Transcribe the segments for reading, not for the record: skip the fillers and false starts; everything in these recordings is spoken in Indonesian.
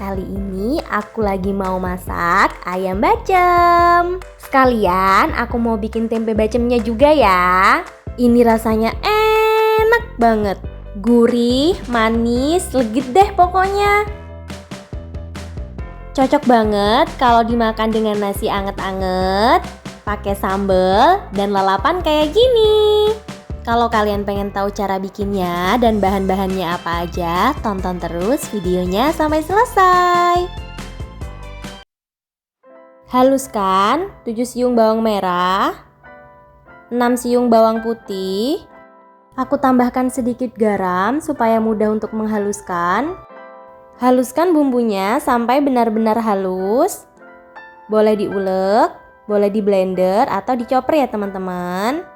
Kali ini aku lagi mau masak ayam bacem. Sekalian aku mau bikin tempe bacemnya juga ya. Ini rasanya enak banget. Gurih, manis, legit deh pokoknya. Cocok banget kalau dimakan dengan nasi anget-anget, pakai sambal dan lalapan kayak gini. Kalau kalian pengen tahu cara bikinnya dan bahan-bahannya apa aja, tonton terus videonya sampai selesai. Haluskan 7 siung bawang merah, 6 siung bawang putih. Aku tambahkan sedikit garam supaya mudah untuk menghaluskan. Haluskan bumbunya sampai benar-benar halus. Boleh diulek, boleh di blender atau dicoper ya teman-teman.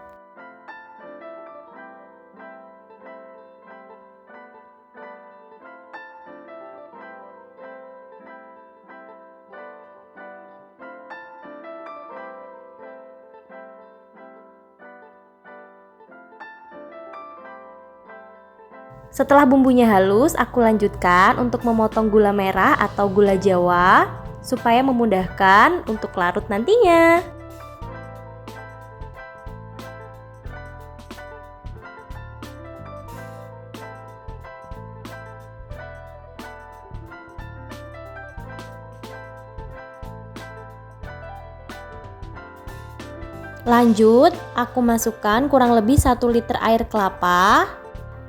Setelah bumbunya halus, aku lanjutkan untuk memotong gula merah atau gula Jawa supaya memudahkan untuk larut nantinya. Lanjut, aku masukkan kurang lebih 1 liter air kelapa.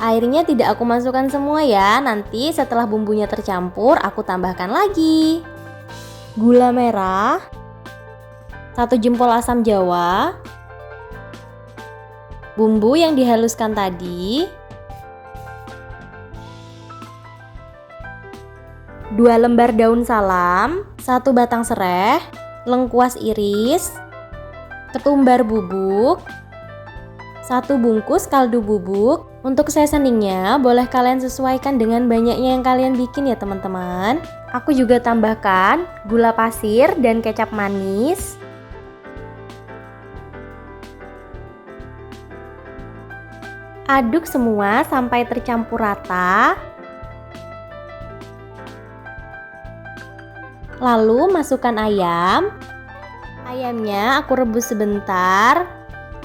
Airnya tidak aku masukkan semua ya, nanti setelah bumbunya tercampur aku tambahkan lagi. Gula merah, 1 jempol asam jawa, bumbu yang dihaluskan tadi, 2 lembar daun salam, 1 batang sereh, lengkuas iris, ketumbar bubuk, 1 bungkus kaldu bubuk. Untuk seasoningnya boleh kalian sesuaikan dengan banyaknya yang kalian bikin ya teman-teman. Aku juga tambahkan gula pasir dan kecap manis. Aduk semua sampai tercampur rata. Lalu masukkan ayam. Ayamnya aku rebus sebentar.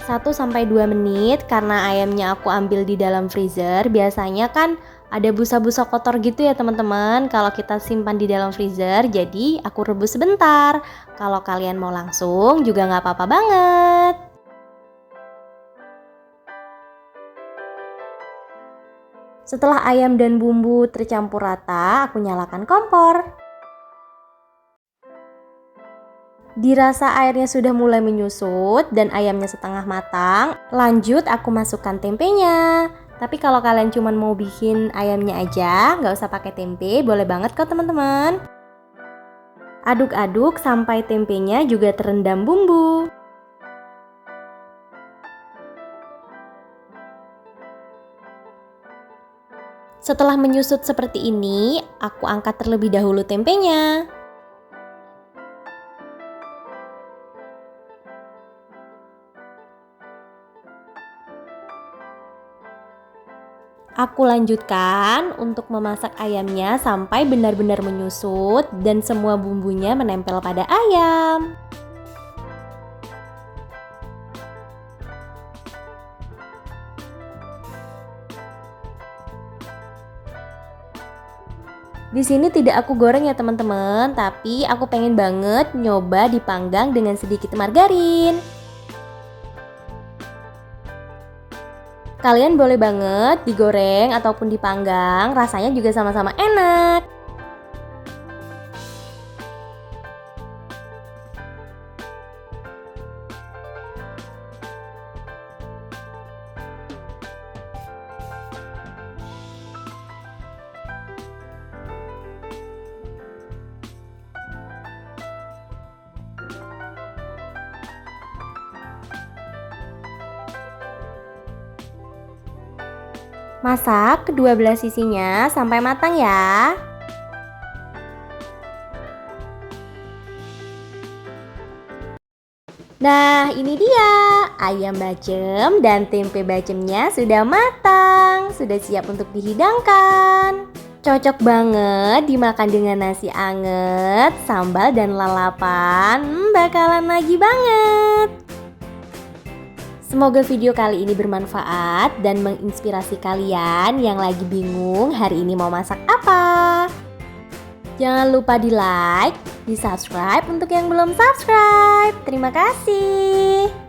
1-2 menit karena ayamnya aku ambil di dalam freezer. Biasanya kan ada busa-busa kotor gitu ya teman-teman kalau kita simpan di dalam freezer. Jadi aku rebus sebentar. Kalau kalian mau langsung juga nggak apa-apa banget. Setelah ayam dan bumbu tercampur rata, aku nyalakan kompor. Dirasa airnya sudah mulai menyusut dan ayamnya setengah matang, lanjut aku masukkan tempenya. Tapi kalau kalian cuma mau bikin ayamnya aja, nggak usah pakai tempe, boleh banget kok teman-teman. Aduk-aduk sampai tempenya juga terendam bumbu. Setelah menyusut seperti ini, aku angkat terlebih dahulu tempenya. Aku lanjutkan untuk memasak ayamnya sampai benar-benar menyusut dan semua bumbunya menempel pada ayam. Di sini tidak aku goreng ya teman-teman, tapi aku pengen banget nyoba dipanggang dengan sedikit margarin. Kalian boleh banget digoreng ataupun dipanggang, rasanya juga sama-sama enak. Masak kedua belah sisinya sampai matang ya. Nah, ini dia ayam bacem dan tempe bacemnya sudah matang, sudah siap untuk dihidangkan. Cocok banget dimakan dengan nasi anget, sambal dan lalapan. Bakalan lagi banget. Semoga video kali ini bermanfaat dan menginspirasi kalian yang lagi bingung hari ini mau masak apa. Jangan lupa di like, di subscribe untuk yang belum subscribe. Terima kasih.